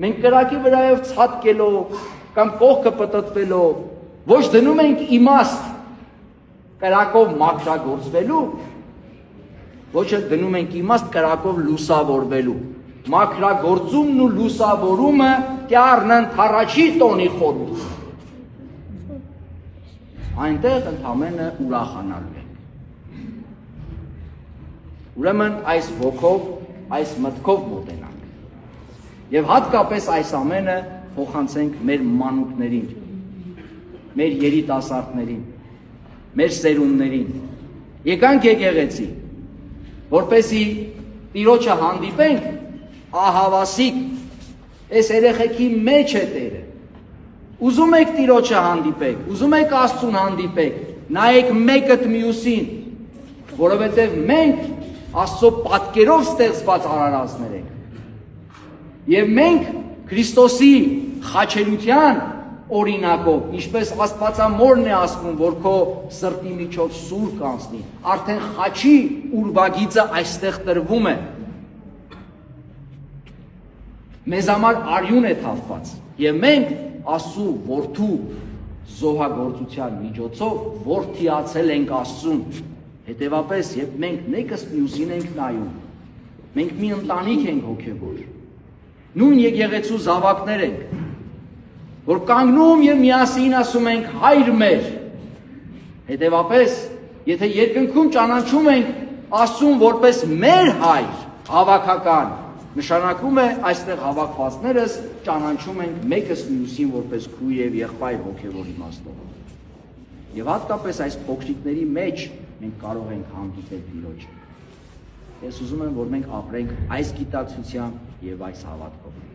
մենք կրակի վրայով ցատկելով կամ կողքը պտտվելով ոչ դնում ենք իմաստ կրակով մաքրագործվելու, ոչ էլ դնում ենք իմաստ կրակով լուսավորվելու։ Մաքրագործումն ու լուսավորումը կառնան թառաջի տոնի խորհուրդ։ Այնտեղ ընդամենը ուրախանալու ենք։ Ուրեմն այս ոգով, այս մտքով մոտենանք։ Եվ հատկապես այս ամենը փոխանցենք մեր մանուկներին, մեր երիտասարդներին, մեր սերունդներին։ Եկանք եկեղեցի, որպեսզի Տիրոջը հանդիպենք, ահավասիկ, այս երեխեքի մեջ է Տերը։ Ուզում եք Տիրոջը հանդիպեք, ուզում եք Աստծուն հանդիպեք, նայեք մեկըդ մյուսին, որովհետև մենք Աստծո պատկերով ստեղծված արարածներ ենք։ Եվ մենք Քրիստոսի խաչելության օրինակով, ինչպես Աստվածամորն է ասում, որ քո սրտի միջով սուր կանցնի, արդեն խաչի ուրվագիծը այստեղ տրվում է։ Մեզ համար արյուն է թափված, եւ մենք Աստծու որդու զոհագործության միջոցով որդիացել ենք Աստծուն։ Հետևապես, երբ մենք մեկս մյուսին ենք նայում, մենք մի ընտանիք ենք հոգևոր, նույն եկեղեցու զավակներ ենք, որ կանգնում եւ միասին ասում ենք հայր մեր։ Հետևապես, եթե երկնքում ճանաչում ենք Աստծուն որպես մեր հայր, հավաքական, նշանակում է այստեղ հավաքվածներս ճանաչում ենք մեկս մյուսին որպես քույր եւ եղբայր հոգևոր իմաստով։ Եվ հատկապես այս փոքրիկների մեջ մենք կարող ենք հանդիպել Տիրոջը։ Ես ուզում եմ, որ մենք ապրենք այս գիտակցությամբ եւ այս հավատքով։